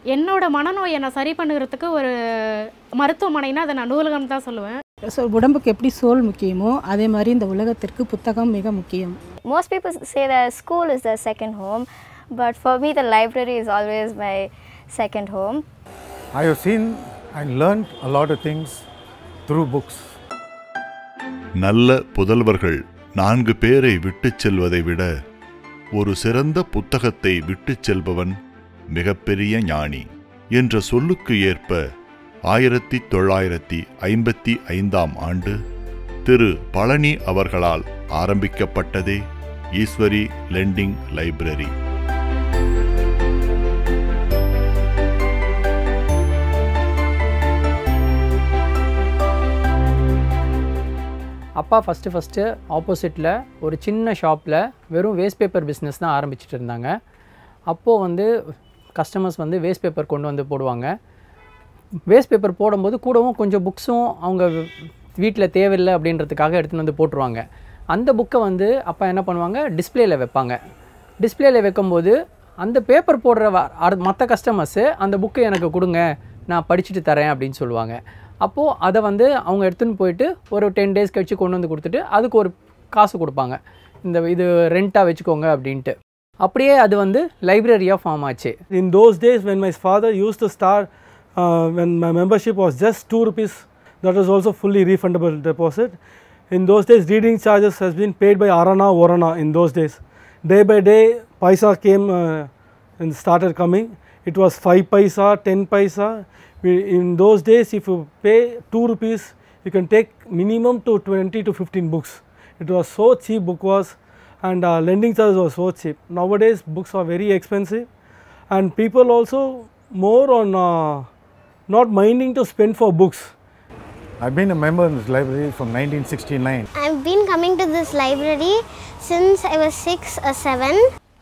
என்னோட மனநோயை நான் சரி பண்ணுறதுக்கு ஒரு மருத்துவமனைனா அதை நான் நூலகம் தான் சொல்லுவேன். ஸோ உடம்புக்கு எப்படி சோல் முக்கியமோ அதே மாதிரி இந்த உலகத்திற்கு புத்தகம் மிக முக்கியம். Most people say that school is their second home, but for me the library is always my second home. I have seen and learned a lot of things through books. நல்ல புதல்வர்கள் 4 பேரை விட்டுச் செல்வதை விட ஒரு சிறந்த புத்தகத்தை விட்டுச் செல்பவன் மிகப்பெரிய ஞானி என்ற சொல்லுக்கு ஏற்ப 1955ஆம் ஆண்டு திரு பழனி அவர்களால் ஆரம்பிக்கப்பட்டதே ஈஸ்வரி லெண்டிங் லைப்ரரி. அப்பா ஃபஸ்ட்டு ஆப்போசிட்டில் ஒரு சின்ன ஷாப்பில் வெறும் வேஸ்ட் பேப்பர் பிஸ்னஸ் தான் ஆரம்பிச்சிட்டு இருந்தாங்க. அப்போது வந்து கஸ்டமர்ஸ் வந்து வேஸ்ட் பேப்பர் கொண்டு வந்து போடுவாங்க. வேஸ்ட் பேப்பர் போடும்போது கூடவும் கொஞ்சம் புக்ஸும் அவங்க வீட்டில் தேவையில்லை அப்படின்றதுக்காக எடுத்துகிட்டு வந்து போட்டுருவாங்க. அந்த புக்கை வந்து அப்பா என்ன பண்ணுவாங்க, டிஸ்பிளேயில் வைப்பாங்க. டிஸ்பிளேயில் வைக்கும்போது அந்த பேப்பர் போடுற மற்ற கஸ்டமர்ஸு அந்த புக்கை எனக்கு கொடுங்க, நான் படிச்சுட்டு தரேன் அப்படின்னு சொல்லுவாங்க. அப்போது அதை வந்து அவங்க எடுத்துன்னு போயிட்டு ஒரு 10 days கழிச்சு கொண்டு வந்து கொடுத்துட்டு அதுக்கு ஒரு காசு கொடுப்பாங்க, இது ரெண்ட்டாக வச்சுக்கோங்க அப்படின்ட்டு. அப்படியே அது வந்து லைப்ரரியாக ஃபார்ம் ஆச்சு. In those days when my father used to start, when my membership was just 2 rupees, that was also fully refundable deposit. In those days reading charges has been paid by Arana Orana in those days. Day by day paisa came and started coming. It was 5 paisa, 10 paisa. In those days if you pay 2 rupees you can take minimum to 20 to 15 books. It was so cheap book was, and lending charges was so cheap. Nowadays books are very expensive and people also more on not minding to spend for books. I've been a member in this library from 1969. I've been coming to this library since I was 6 or 7.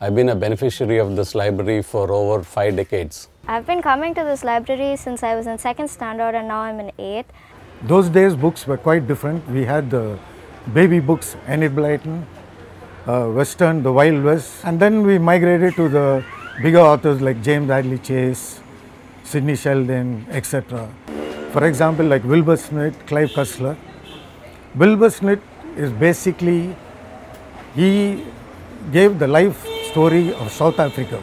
I've been a beneficiary of this library for over 5 decades. I've been coming to this library since I was in 2nd standard and now I'm in 8th. Those days books were quite different. We had the baby books, Enid Blyton, Western, the Wild West, and then we migrated to the bigger authors like James Hadley Chase, Sidney Sheldon, etc. For example, like Wilbur Smith, Clive Cussler. Wilbur Smith is basically, he gave the life story of South Africa.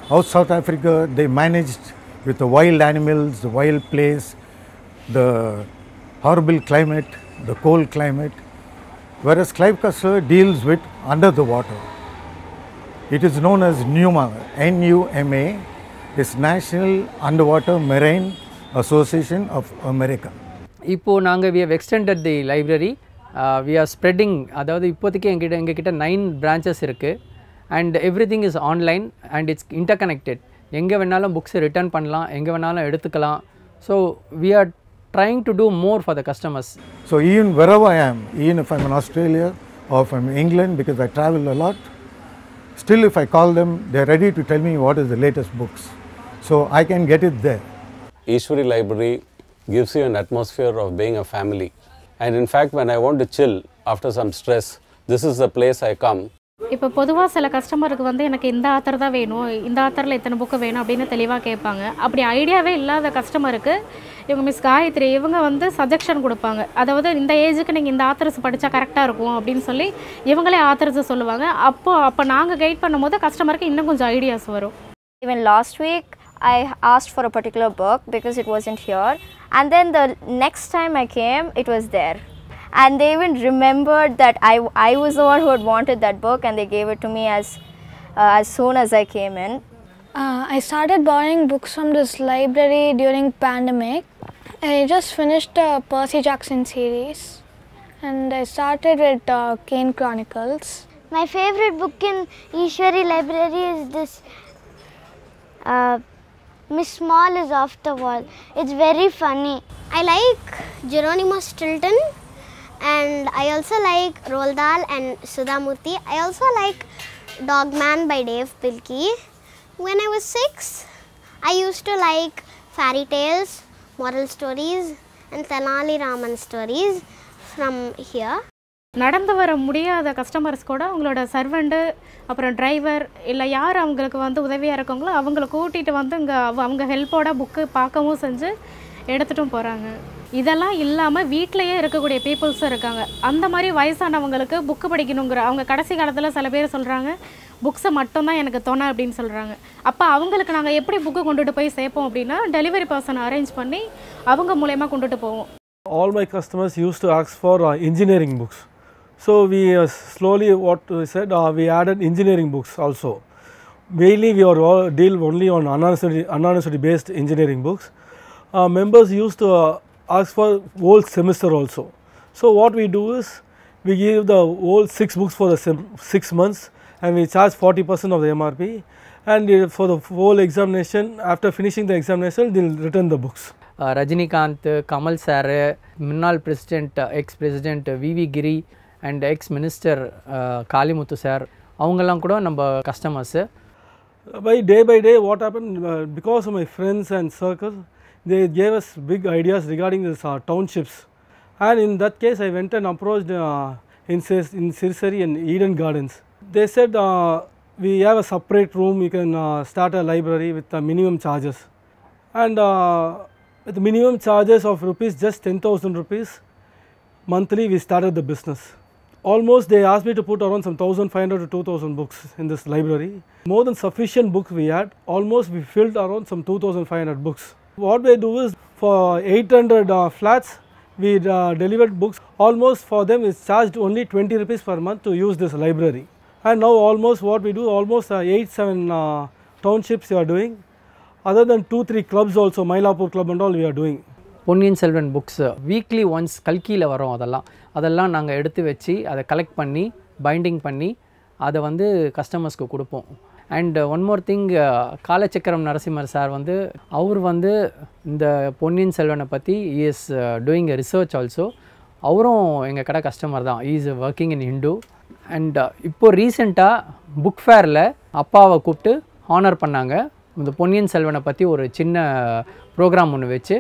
How South Africa, they managed with the wild animals, the wild place, the horrible climate, the cold climate. Whereas Clive Cussler deals with under the water. It is known as NUMA, N-U-M-A, is National Underwater Marine Association of America. இப்போது நாங்கள் we have extended the library, we are spreading, அதாவது இப்போதைக்கு எங்ககிட்ட 9 branches இருக்குது and everything is online and it's interconnected. எங்கே வேணாலும் books return பண்ணலாம், எங்கே வேணாலும் எடுத்துக்கலாம். So we are trying to do more for the customers. So even wherever I am, even if I'm in Australia or if I'm in England, because I travel a lot, still if I call them, they're ready to tell me what is the latest books. So I can get it there. Easwari Library gives you an atmosphere of being a family. And in fact, when I want to chill after some stress, this is the place I come. இப்போ பொதுவாக சில கஸ்டமருக்கு வந்து எனக்கு இந்த author தான் வேணும், இந்த ஆத்தரில் இத்தனை புக்கு வேணும் அப்படின்னு தெளிவாக கேட்பாங்க. அப்படி ஐடியாவே இல்லாத கஸ்டமருக்கு இவங்க மிஸ் காயத்ரி இவங்க வந்து சஜெக்ஷன் கொடுப்பாங்க. அதாவது இந்த ஏஜுக்கு நீங்கள் இந்த ஆத்தர்ஸ் படித்தா கரெக்டாக இருக்கும் அப்படின்னு சொல்லி இவங்களே ஆத்தர்ஸ் சொல்லுவாங்க. அப்போ நாங்கள் கைட் பண்ணும்போது கஸ்டமருக்கு இன்னும் கொஞ்சம் ஐடியாஸ் வரும். Even last week I asked for a particular book because it wasn't here, and then the next time I came it was there. And they even remembered that I was the one who had wanted that book and they gave it to me as soon as I came in. I started borrowing books from this library during pandemic. I just finished the Percy Jackson series and I started with Kane Chronicles. My favorite book in Easwari library is this Miss Small is Off the Wall. It's very funny. I like Geronimo Stilton. And I also like Roald Dahl and Sudhamurthy. I also like Dogman by Dave Pilkey. When I was 6, I used to like fairy tales, moral stories and Tenali Raman stories from here. நடந்து வர முடியாத customers கூட அவங்களோட servant அப்புறம் driver இல்லை யார் அவங்களுக்கு வந்து உதவியாக இருக்கவங்களோ அவங்கள கூட்டிகிட்டு வந்து இங்கே அவங்க ஹெல்ப்போட புக்கு பார்க்கவும் செஞ்சு எடுத்துகிட்டும் போகிறாங்க. இதெல்லாம் இல்லாமல் வீட்டிலையே இருக்கக்கூடிய பீப்புள்ஸும் இருக்காங்க. அந்த மாதிரி வயசானவங்களுக்கு புக்கு படிக்கணுங்கிற அவங்க கடைசி காலத்தில் சில பேர் சொல்கிறாங்க புக்ஸை மட்டும்தான் எனக்கு தோணை அப்படின்னு சொல்கிறாங்க. அப்போ அவங்களுக்கு நாங்கள் எப்படி புக்கு கொண்டுட்டு போய் சேர்ப்போம் அப்படின்னா டெலிவரி பர்சன் அரேஞ்ச் பண்ணி அவங்க மூலயமா கொண்டுட்டு போவோம். All my customers used to ask for engineering books. So we slowly what we said we added engineering books also. Mainly we are deal only on anonymously based engineering books. Members used to ask for whole semester also. So what we do is we give the whole 6 books for the 6 months and we charge 40% of the MRP, and for the whole examination after finishing the examination they will return the books. Rajinikanth, Kamal sir, முன்னாள் president ex president VV Giri and ex minister Kalimuthu sir அவங்கெல்லாம் கூட நம்ம customers. By day what happened, because of my friends and circle they gave us big ideas regarding this townships, and in that case I went and approached in Sirsari and Eden Gardens. They said we have a separate room, you can start a library with minimum charges, and with minimum charges of rupees just 10,000 rupees monthly we started the business. Almost they asked me to put around some 1,500 to 2,000 books in this library. More than sufficient books we had. Almost we filled around some 2,500 books. What we do is for 800 flats we delivered books. Almost for them is charged only 20 rupees per month to use this library. And now almost what we do, almost 8-7 townships we are doing. Other than 2-3 clubs also, Mylapore club and all we are doing. Ponniyin Selvan books weekly once கல்கியில் வரும். அதெல்லாம் நாங்கள் எடுத்து வச்சு அதை collect பண்ணி binding பண்ணி அதை வந்து கஸ்டமர்ஸ்க்கு கொடுப்போம். And one more thing, Kalachakram Narasimhar sir வந்து அவர் வந்து இந்த பொன்னியின் செல்வனை பற்றி is doing a research also. அவரும் எங்கள் கடை கஸ்டமர் தான். Is working in Hindu. And இப்போது ரீசெண்டாக புக் ஃபேரில் அப்பாவை கூப்பிட்டு ஹானர் பண்ணாங்க. இந்த பொன்னியின் செல்வனை பற்றி ஒரு சின்ன ப்ரோக்ராம் ஒன்று வச்சு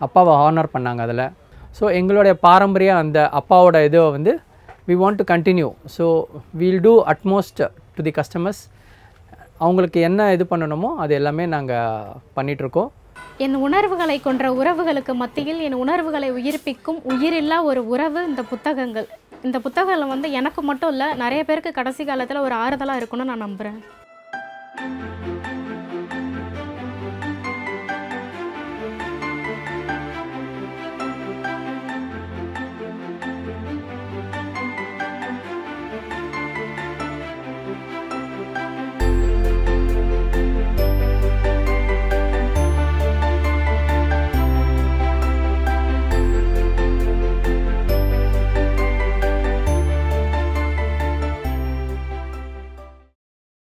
அப்பாவை ஹானர் பண்ணாங்க அதில். ஸோ எங்களுடைய பாரம்பரிய அந்த அப்பாவோட இதை வந்து we want to continue. So we'll do utmost to the customers. அவங்களுக்கு என்ன இது பண்ணணுமோ அது எல்லாமே நாங்கள் பண்ணிகிட்ருக்கோம். என் உணர்வுகளை கொன்ற உறவுகளுக்கு மத்தியில் என் உணர்வுகளை உயிர்ப்பிக்கும் உயிரில்லா ஒரு உறவு இந்த புத்தகங்கள். இந்த புத்தகங்கள் வந்து எனக்கு மட்டும் இல்லை நிறைய பேருக்கு கடைசி காலத்தில் ஒரு ஆறுதலாக இருக்கும்னு நான் நம்புகிறேன்.